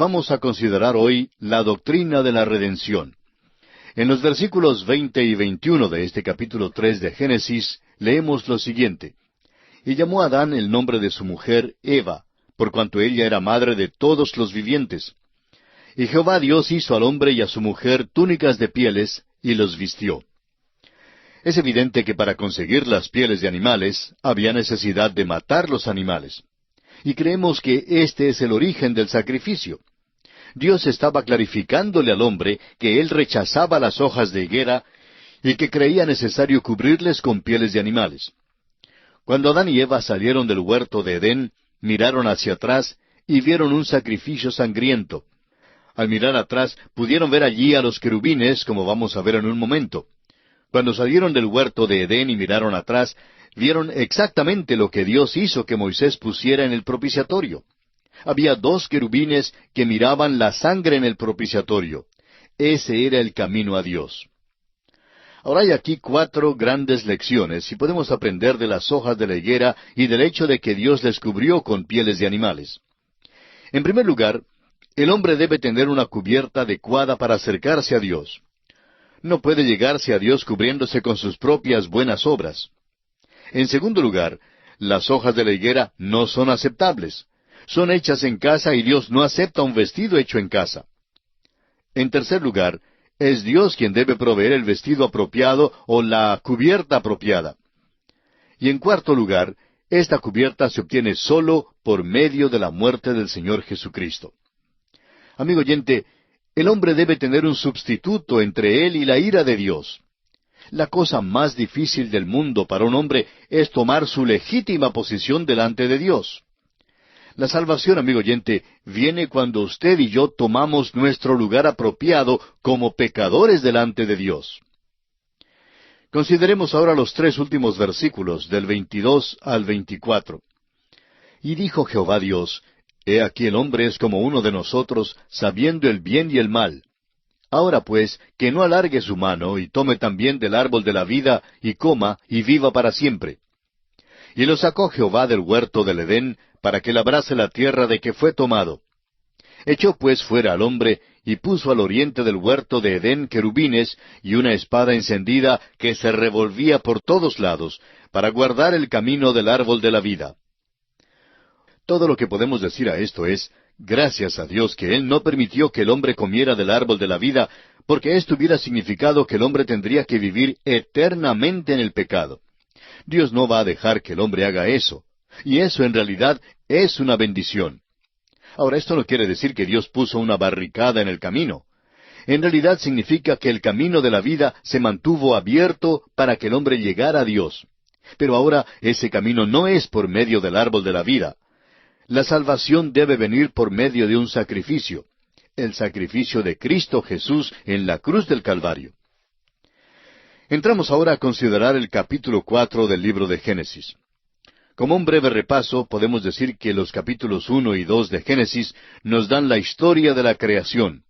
vamos a considerar hoy la doctrina de la redención. En los versículos 20 y 21 de este capítulo 3 de Génesis, leemos lo siguiente. Y llamó a Adán el nombre de su mujer Eva, por cuanto ella era madre de todos los vivientes. Y Jehová Dios hizo al hombre y a su mujer túnicas de pieles, y los vistió. Es evidente que para conseguir las pieles de animales, había necesidad de matar los animales. Y creemos que este es el origen del sacrificio. Dios estaba clarificándole al hombre que él rechazaba las hojas de higuera y que creía necesario cubrirles con pieles de animales. Cuando Adán y Eva salieron del huerto de Edén, miraron hacia atrás y vieron un sacrificio sangriento. Al mirar atrás, pudieron ver allí a los querubines, como vamos a ver en un momento. Cuando salieron del huerto de Edén y miraron atrás, vieron exactamente lo que Dios hizo que Moisés pusiera en el propiciatorio. Había dos querubines que miraban la sangre en el propiciatorio. Ese era el camino a Dios. Ahora hay aquí 4 grandes lecciones y podemos aprender de las hojas de la higuera y del hecho de que Dios les cubrió con pieles de animales. En primer lugar, el hombre debe tener una cubierta adecuada para acercarse a Dios. No puede llegarse a Dios cubriéndose con sus propias buenas obras. En segundo lugar, las hojas de la higuera no son aceptables. Son hechas en casa y Dios no acepta un vestido hecho en casa. En tercer lugar, es Dios quien debe proveer el vestido apropiado o la cubierta apropiada. Y en cuarto lugar, esta cubierta se obtiene solo por medio de la muerte del Señor Jesucristo. Amigo oyente, el hombre debe tener un sustituto entre él y la ira de Dios. La cosa más difícil del mundo para un hombre es tomar su legítima posición delante de Dios. La salvación, amigo oyente, viene cuando usted y yo tomamos nuestro lugar apropiado como pecadores delante de Dios. Consideremos ahora los 3 últimos versículos, del 22 al 24. Y dijo Jehová Dios, He aquí el hombre es como uno de nosotros, sabiendo el bien y el mal. Ahora pues, que no alargue su mano, y tome también del árbol de la vida, y coma, y viva para siempre. Y lo sacó Jehová del huerto del Edén, para que labrase la tierra de que fue tomado. Echó pues fuera al hombre, y puso al oriente del huerto de Edén querubines, y una espada encendida que se revolvía por todos lados, para guardar el camino del árbol de la vida. Todo lo que podemos decir a esto es, gracias a Dios que Él no permitió que el hombre comiera del árbol de la vida, porque esto hubiera significado que el hombre tendría que vivir eternamente en el pecado. Dios no va a dejar que el hombre haga eso, y eso en realidad es una bendición. Ahora, esto no quiere decir que Dios puso una barricada en el camino. En realidad significa que el camino de la vida se mantuvo abierto para que el hombre llegara a Dios. Pero ahora ese camino no es por medio del árbol de la vida. La salvación debe venir por medio de un sacrificio, el sacrificio de Cristo Jesús en la cruz del Calvario. Entramos ahora a considerar el capítulo 4 del libro de Génesis. Como un breve repaso, podemos decir que los capítulos 1 y 2 de Génesis nos dan la historia de la creación.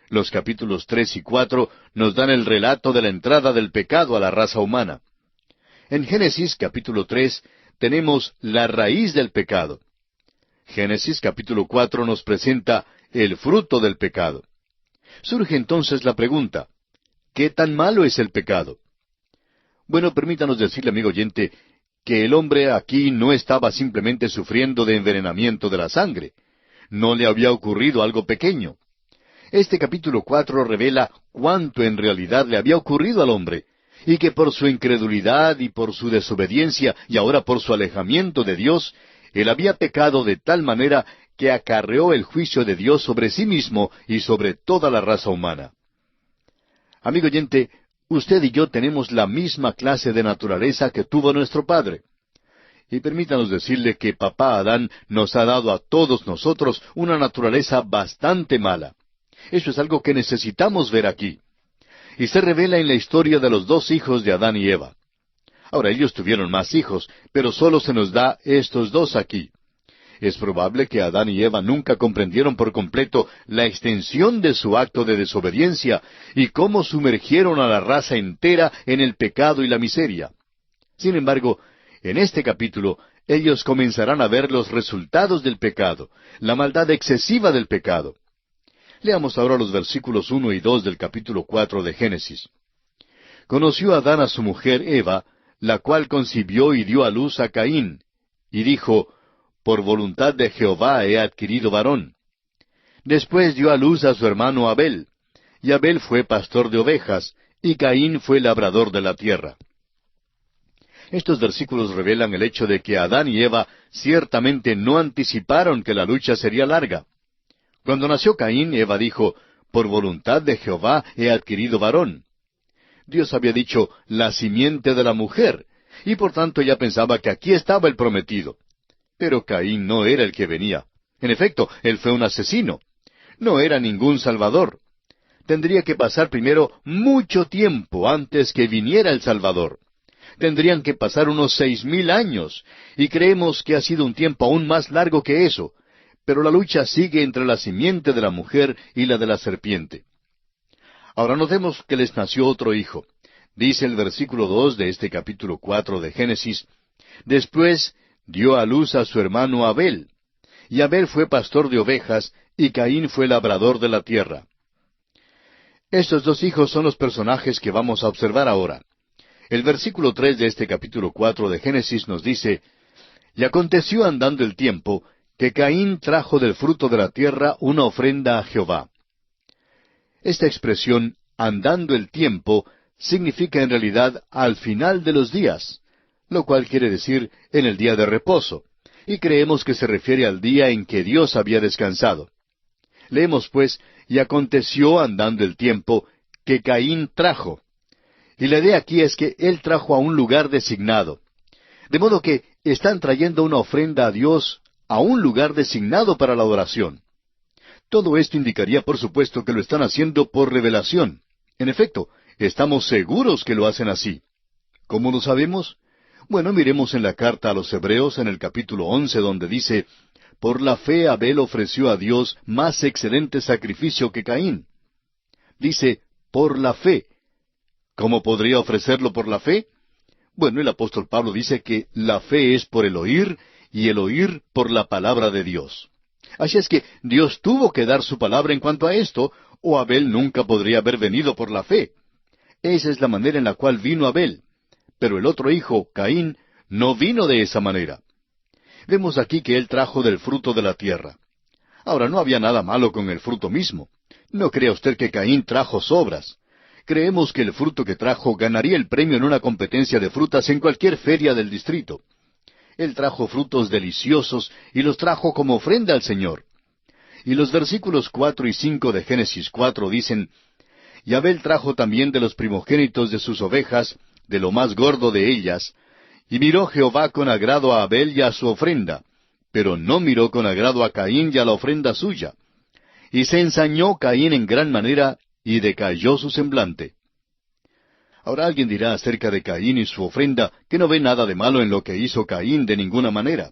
Los capítulos 3 y 4 nos dan el relato de la entrada del pecado a la raza humana. En Génesis capítulo 3 tenemos la raíz del pecado. Génesis capítulo 4 nos presenta el fruto del pecado. Surge entonces la pregunta, ¿qué tan malo es el pecado? Bueno, permítanos decirle, amigo oyente, que el hombre aquí no estaba simplemente sufriendo de envenenamiento de la sangre. No le había ocurrido algo pequeño. Este capítulo 4 revela cuánto en realidad le había ocurrido al hombre, y que por su incredulidad y por su desobediencia y ahora por su alejamiento de Dios, él había pecado de tal manera que acarreó el juicio de Dios sobre sí mismo y sobre toda la raza humana. Amigo oyente, usted y yo tenemos la misma clase de naturaleza que tuvo nuestro padre. Y permítanos decirle que papá Adán nos ha dado a todos nosotros una naturaleza bastante mala. Eso es algo que necesitamos ver aquí. Y se revela en la historia de los 2 hijos de Adán y Eva. Ahora, ellos tuvieron más hijos, pero solo se nos da estos 2 aquí. Es probable que Adán y Eva nunca comprendieron por completo la extensión de su acto de desobediencia y cómo sumergieron a la raza entera en el pecado y la miseria. Sin embargo, en este capítulo, ellos comenzarán a ver los resultados del pecado, la maldad excesiva del pecado. Leamos ahora los versículos 1 y 2 del capítulo 4 de Génesis. Conoció Adán a su mujer Eva, la cual concibió y dio a luz a Caín, y dijo, por voluntad de Jehová he adquirido varón. Después dio a luz a su hermano Abel, y Abel fue pastor de ovejas, y Caín fue labrador de la tierra. Estos versículos revelan el hecho de que Adán y Eva ciertamente no anticiparon que la lucha sería larga. Cuando nació Caín, Eva dijo, por voluntad de Jehová he adquirido varón. Dios había dicho, la simiente de la mujer, y por tanto ella pensaba que aquí estaba el prometido. Pero Caín no era el que venía. En efecto, él fue un asesino. No era ningún salvador. Tendría que pasar primero mucho tiempo antes que viniera el Salvador. Tendrían que pasar unos 6,000 años, y creemos que ha sido un tiempo aún más largo que eso. Pero la lucha sigue entre la simiente de la mujer y la de la serpiente. Ahora notemos que les nació otro hijo. Dice el versículo 2 de este capítulo 4 de Génesis, después dio a luz a su hermano Abel. Y Abel fue pastor de ovejas, y Caín fue labrador de la tierra. Estos dos hijos son los personajes que vamos a observar ahora. El versículo 3 de este capítulo 4 de Génesis nos dice, y aconteció andando el tiempo, que Caín trajo del fruto de la tierra una ofrenda a Jehová. Esta expresión, andando el tiempo, significa en realidad al final de los días, lo cual quiere decir en el día de reposo, y creemos que se refiere al día en que Dios había descansado. Leemos pues, y aconteció andando el tiempo, que Caín trajo. Y la idea aquí es que él trajo a un lugar designado. De modo que están trayendo una ofrenda a Dios a un lugar designado para la adoración. Todo esto indicaría, por supuesto, que lo están haciendo por revelación. En efecto, estamos seguros que lo hacen así. ¿Cómo lo sabemos? Bueno, miremos en la carta a los Hebreos en el capítulo 11, donde dice, por la fe Abel ofreció a Dios más excelente sacrificio que Caín. Dice, por la fe. ¿Cómo podría ofrecerlo por la fe? Bueno, el apóstol Pablo dice que la fe es por el oír, y el oír por la palabra de Dios. Así es que Dios tuvo que dar su palabra en cuanto a esto, o Abel nunca podría haber venido por la fe. Esa es la manera en la cual vino Abel. Pero el otro hijo, Caín, no vino de esa manera. Vemos aquí que él trajo del fruto de la tierra. Ahora, no había nada malo con el fruto mismo. No crea usted que Caín trajo sobras. Creemos que el fruto que trajo ganaría el premio en una competencia de frutas en cualquier feria del distrito. Él trajo frutos deliciosos y los trajo como ofrenda al Señor. Y los versículos 4 y 5 de Génesis 4 dicen, y Abel trajo también de los primogénitos de sus ovejas, de lo más gordo de ellas, y miró Jehová con agrado a Abel y a su ofrenda, pero no miró con agrado a Caín y a la ofrenda suya. Y se ensañó Caín en gran manera, y decayó su semblante. Ahora alguien dirá acerca de Caín y su ofrenda que no ve nada de malo en lo que hizo Caín de ninguna manera.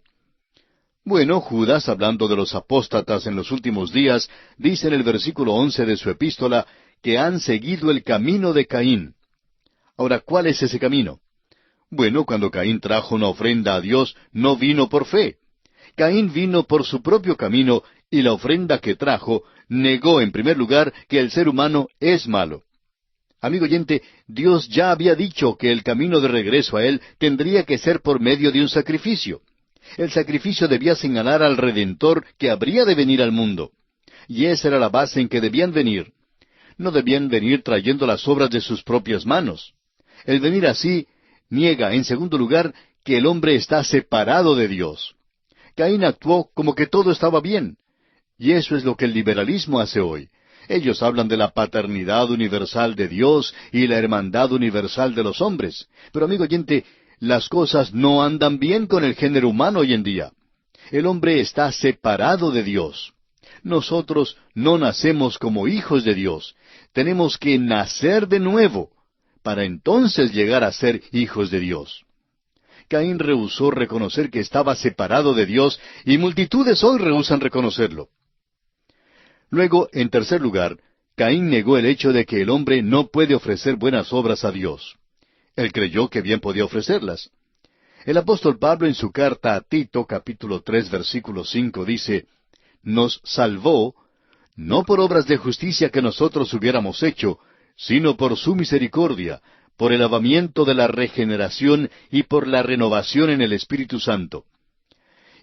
Bueno, Judas, hablando de los apóstatas en los últimos días, dice en el versículo 11 de su epístola que han seguido el camino de Caín. Ahora, ¿cuál es ese camino? Bueno, cuando Caín trajo una ofrenda a Dios, no vino por fe. Caín vino por su propio camino, y la ofrenda que trajo negó en primer lugar que el ser humano es malo. Amigo oyente, Dios ya había dicho que el camino de regreso a Él tendría que ser por medio de un sacrificio. El sacrificio debía señalar al Redentor que habría de venir al mundo. Y esa era la base en que debían venir. No debían venir trayendo las obras de sus propias manos. El venir así niega, en segundo lugar, que el hombre está separado de Dios. Caín actuó como que todo estaba bien. Y eso es lo que el liberalismo hace hoy. Ellos hablan de la paternidad universal de Dios y la hermandad universal de los hombres. Pero, amigo oyente, las cosas no andan bien con el género humano hoy en día. El hombre está separado de Dios. Nosotros no nacemos como hijos de Dios. Tenemos que nacer de nuevo, para entonces llegar a ser hijos de Dios. Caín rehusó reconocer que estaba separado de Dios, y multitudes hoy rehúsan reconocerlo. Luego, en tercer lugar, Caín negó el hecho de que el hombre no puede ofrecer buenas obras a Dios. Él creyó que bien podía ofrecerlas. El apóstol Pablo en su carta a Tito, capítulo 3, versículo 5, dice, nos salvó, no por obras de justicia que nosotros hubiéramos hecho, sino por su misericordia, por el lavamiento de la regeneración y por la renovación en el Espíritu Santo.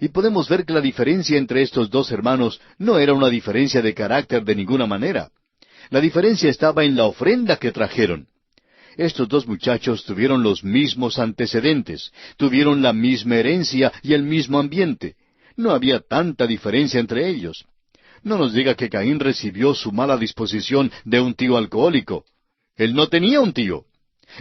Y podemos ver que la diferencia entre estos dos hermanos no era una diferencia de carácter de ninguna manera. La diferencia estaba en la ofrenda que trajeron. Estos dos muchachos tuvieron los mismos antecedentes, tuvieron la misma herencia y el mismo ambiente. No había tanta diferencia entre ellos. No nos diga que Caín recibió su mala disposición de un tío alcohólico. Él no tenía un tío.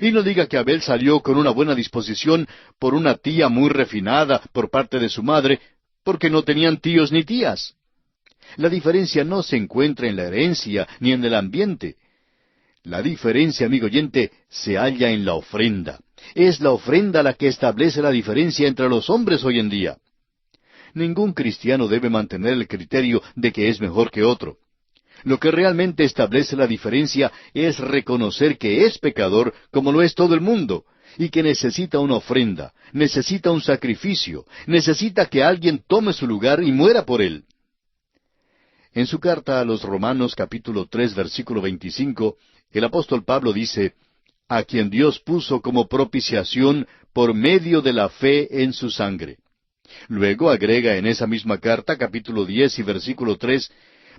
Y no diga que Abel salió con una buena disposición por una tía muy refinada por parte de su madre, porque no tenían tíos ni tías. La diferencia no se encuentra en la herencia ni en el ambiente. La diferencia, amigo oyente, se halla en la ofrenda. Es la ofrenda la que establece la diferencia entre los hombres hoy en día. Ningún cristiano debe mantener el criterio de que es mejor que otro. Lo que realmente establece la diferencia es reconocer que es pecador como lo es todo el mundo, y que necesita una ofrenda, necesita un sacrificio, necesita que alguien tome su lugar y muera por él. En su carta a los Romanos capítulo 3 versículo 25, el apóstol Pablo dice, a quien Dios puso como propiciación por medio de la fe en su sangre. Luego agrega en esa misma carta, capítulo 10 y versículo 3,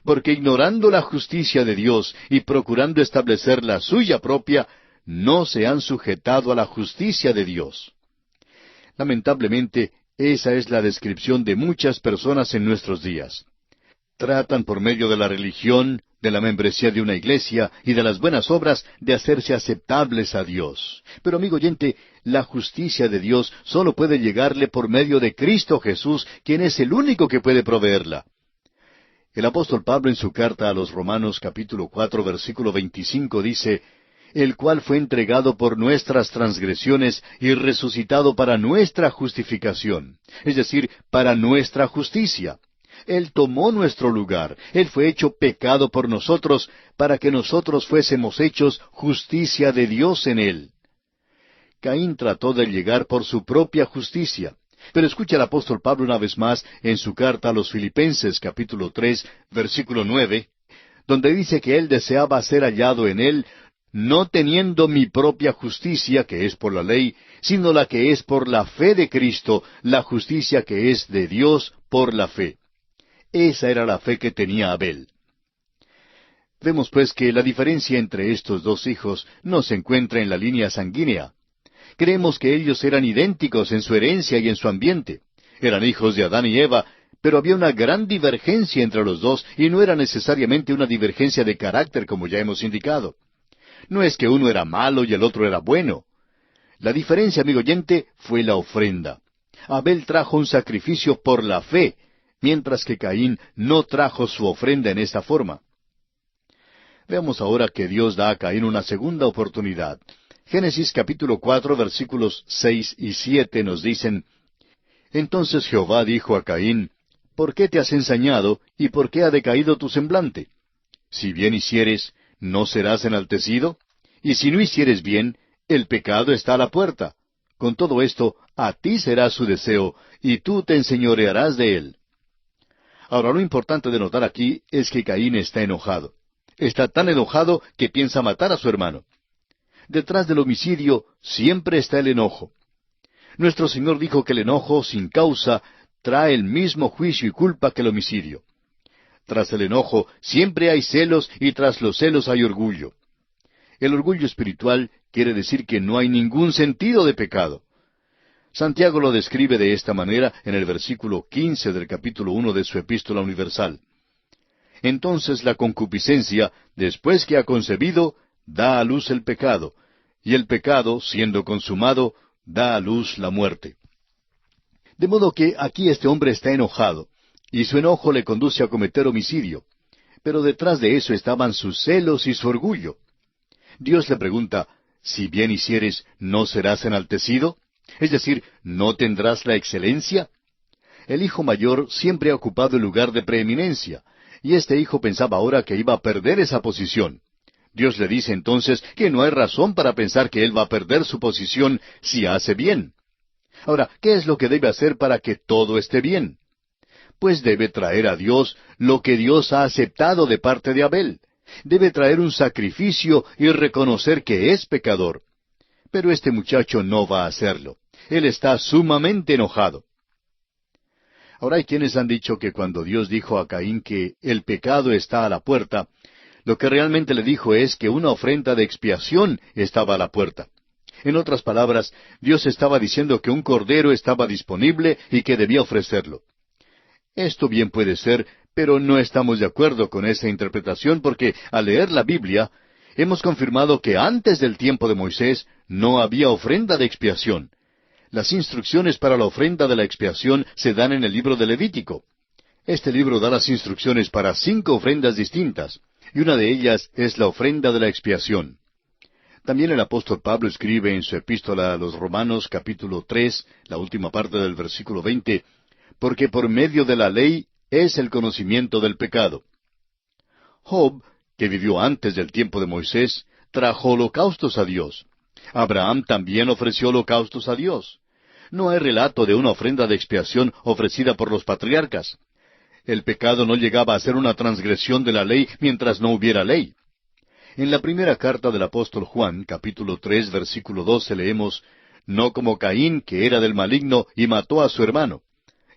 porque ignorando la justicia de Dios y procurando establecer la suya propia, no se han sujetado a la justicia de Dios. Lamentablemente, esa es la descripción de muchas personas en nuestros días. Tratan por medio de la religión, de la membresía de una iglesia y de las buenas obras de hacerse aceptables a Dios. Pero amigo oyente, la justicia de Dios solo puede llegarle por medio de Cristo Jesús, quien es el único que puede proveerla. El apóstol Pablo en su carta a los Romanos capítulo 4 versículo 25 dice, el cual fue entregado por nuestras transgresiones y resucitado para nuestra justificación, es decir, para nuestra justicia. Él tomó nuestro lugar, Él fue hecho pecado por nosotros, para que nosotros fuésemos hechos justicia de Dios en Él. Caín trató de llegar por su propia justicia, pero escucha al apóstol Pablo una vez más en su carta a los Filipenses capítulo 3, versículo 9, donde dice que él deseaba ser hallado en Él, no teniendo mi propia justicia, que es por la ley, sino la que es por la fe de Cristo, la justicia que es de Dios por la fe. Esa era la fe que tenía Abel. Vemos pues que la diferencia entre estos dos hijos no se encuentra en la línea sanguínea. Creemos que ellos eran idénticos en su herencia y en su ambiente. Eran hijos de Adán y Eva, pero había una gran divergencia entre los dos y no era necesariamente una divergencia de carácter como ya hemos indicado. No es que uno era malo y el otro era bueno. La diferencia, amigo oyente, fue la ofrenda. Abel trajo un sacrificio por la fe, mientras que Caín no trajo su ofrenda en esta forma. Veamos ahora que Dios da a Caín una segunda oportunidad. Génesis capítulo 4 versículos 6 y 7 nos dicen, entonces Jehová dijo a Caín, ¿por qué te has ensañado y por qué ha decaído tu semblante? Si bien hicieres, ¿no serás enaltecido? Y si no hicieres bien, el pecado está a la puerta. Con todo esto, a ti será su deseo, y tú te enseñorearás de él. Ahora, lo importante de notar aquí es que Caín está enojado. Está tan enojado que piensa matar a su hermano. Detrás del homicidio siempre está el enojo. Nuestro Señor dijo que el enojo sin causa trae el mismo juicio y culpa que el homicidio. Tras el enojo siempre hay celos y tras los celos hay orgullo. El orgullo espiritual quiere decir que no hay ningún sentido de pecado. Santiago lo describe de esta manera en el versículo 15 del capítulo 1 de su Epístola Universal. Entonces la concupiscencia, después que ha concebido, da a luz el pecado, y el pecado, siendo consumado, da a luz la muerte. De modo que aquí este hombre está enojado, y su enojo le conduce a cometer homicidio. Pero detrás de eso estaban sus celos y su orgullo. Dios le pregunta, si bien hicieres, ¿no serás enaltecido? Es decir, ¿no tendrás la excelencia? El hijo mayor siempre ha ocupado el lugar de preeminencia, y este hijo pensaba ahora que iba a perder esa posición. Dios le dice entonces que no hay razón para pensar que él va a perder su posición si hace bien. Ahora, ¿qué es lo que debe hacer para que todo esté bien? pues debe traer a Dios lo que Dios ha aceptado de parte de Abel. Debe traer un sacrificio y reconocer que es pecador. Pero este muchacho no va a hacerlo. Él está sumamente enojado. Ahora hay quienes han dicho que cuando Dios dijo a Caín que el pecado está a la puerta, lo que realmente le dijo es que una ofrenda de expiación estaba a la puerta. En otras palabras, Dios estaba diciendo que un cordero estaba disponible y que debía ofrecerlo. Esto bien puede ser, pero no estamos de acuerdo con esa interpretación porque al leer la Biblia hemos confirmado que antes del tiempo de Moisés no había ofrenda de expiación. Las instrucciones para la ofrenda de la expiación se dan en el libro de Levítico. Este libro da las instrucciones para 5 ofrendas distintas, y una de ellas es la ofrenda de la expiación. También el apóstol Pablo escribe en su epístola a los Romanos capítulo 3, la última parte del versículo 20, porque por medio de la ley es el conocimiento del pecado. Job, que vivió antes del tiempo de Moisés, trajo holocaustos a Dios. Abraham también ofreció holocaustos a Dios. No hay relato de una ofrenda de expiación ofrecida por los patriarcas. El pecado no llegaba a ser una transgresión de la ley mientras no hubiera ley. En la primera carta del apóstol Juan, capítulo 3, versículo 12, leemos, «No como Caín, que era del maligno, y mató a su hermano».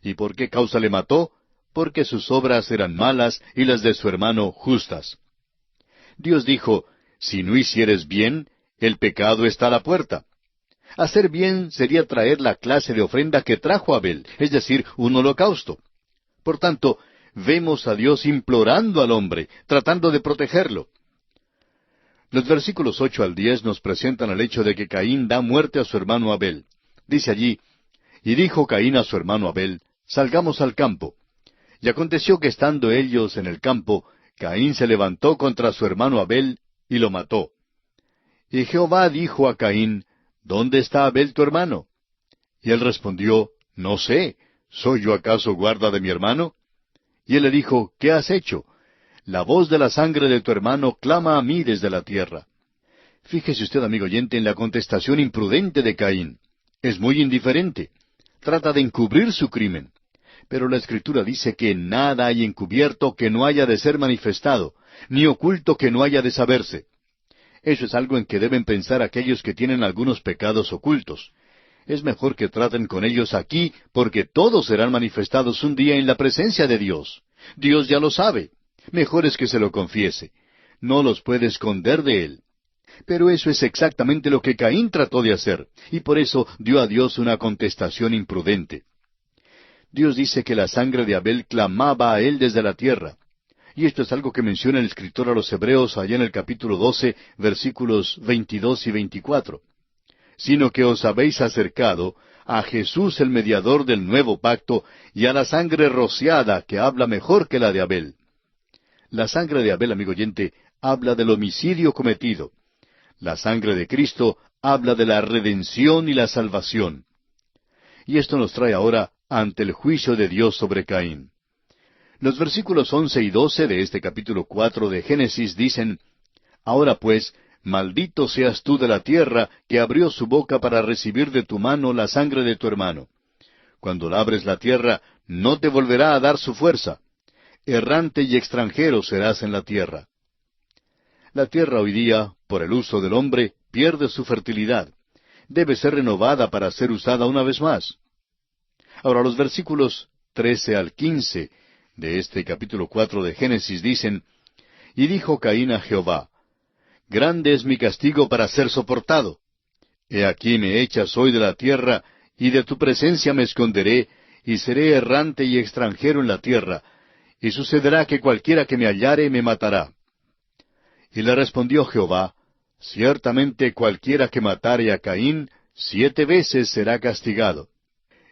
¿Y por qué causa le mató? Porque sus obras eran malas y las de su hermano justas. Dios dijo, «Si no hicieres bien, el pecado está a la puerta». Hacer bien sería traer la clase de ofrenda que trajo Abel, es decir, un holocausto. Por tanto, vemos a Dios implorando al hombre, tratando de protegerlo. Los versículos 8 al 10 nos presentan el hecho de que Caín da muerte a su hermano Abel. Dice allí, «Y dijo Caín a su hermano Abel, salgamos al campo. Y aconteció que estando ellos en el campo, Caín se levantó contra su hermano Abel y lo mató. Y Jehová dijo a Caín, ¿dónde está Abel tu hermano? Y él respondió, no sé, ¿soy yo acaso guarda de mi hermano? Y él le dijo, ¿qué has hecho? La voz de la sangre de tu hermano clama a mí desde la tierra. Fíjese usted, amigo oyente, en la contestación imprudente de Caín. Es muy indiferente. Trata de encubrir su crimen. Pero la Escritura dice que nada hay encubierto que no haya de ser manifestado, ni oculto que no haya de saberse. Eso es algo en que deben pensar aquellos que tienen algunos pecados ocultos. Es mejor que traten con ellos aquí, porque todos serán manifestados un día en la presencia de Dios. Dios ya lo sabe. Mejor es que se lo confiese. No los puede esconder de él. Pero eso es exactamente lo que Caín trató de hacer, y por eso dio a Dios una contestación imprudente. Dios dice que la sangre de Abel clamaba a él desde la tierra. Y esto es algo que menciona el escritor a los Hebreos allá en el capítulo 12, versículos 22 y 24. Sino que os habéis acercado a Jesús el mediador del nuevo pacto y a la sangre rociada que habla mejor que la de Abel. La sangre de Abel, amigo oyente, habla del homicidio cometido. La sangre de Cristo habla de la redención y la salvación. Y esto nos trae ahora ante el juicio de Dios sobre Caín. Los versículos 11 y 12 de este capítulo 4 de Génesis dicen, Ahora pues, maldito seas tú de la tierra que abrió su boca para recibir de tu mano la sangre de tu hermano. Cuando labres la tierra, no te volverá a dar su fuerza. Errante y extranjero serás en la tierra. La tierra hoy día, por el uso del hombre, pierde su fertilidad. Debe ser renovada para ser usada una vez más. Ahora los versículos 13 al 15 de este capítulo 4 de Génesis dicen, Y dijo Caín a Jehová, Grande es mi castigo para ser soportado. He aquí me echas hoy de la tierra, y de tu presencia me esconderé, y seré errante y extranjero en la tierra, y sucederá que cualquiera que me hallare me matará. Y le respondió Jehová, Ciertamente cualquiera que matare a Caín, 7 veces será castigado.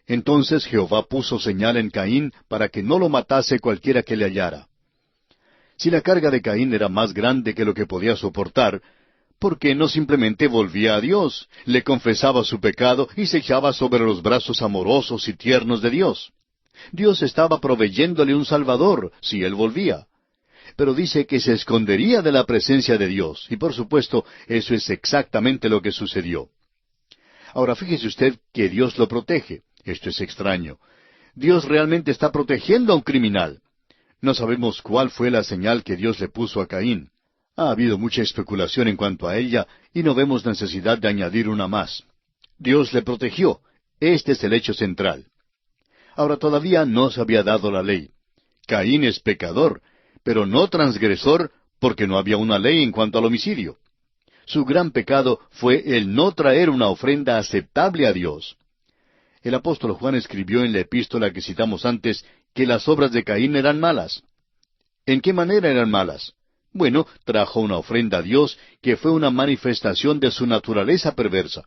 Entonces Jehová puso señal en Caín para que no lo matase cualquiera que le hallara. Si la carga de Caín era más grande que lo que podía soportar, ¿por qué no simplemente volvía a Dios, le confesaba su pecado y se echaba sobre los brazos amorosos y tiernos de Dios? Dios estaba proveyéndole un Salvador si él volvía. Pero dice que se escondería de la presencia de Dios, y por supuesto eso es exactamente lo que sucedió. Ahora fíjese usted que Dios lo protege. Esto es extraño. Dios realmente está protegiendo a un criminal. No sabemos cuál fue la señal que Dios le puso a Caín. Ha habido mucha especulación en cuanto a ella, y no vemos necesidad de añadir una más. Dios le protegió. Este es el hecho central. Ahora todavía no se había dado la ley. Caín es pecador, pero no transgresor, porque no había una ley en cuanto al homicidio. Su gran pecado fue el no traer una ofrenda aceptable a Dios. El apóstol Juan escribió en la epístola que citamos antes que las obras de Caín eran malas. ¿En qué manera eran malas? Bueno, trajo una ofrenda a Dios que fue una manifestación de su naturaleza perversa.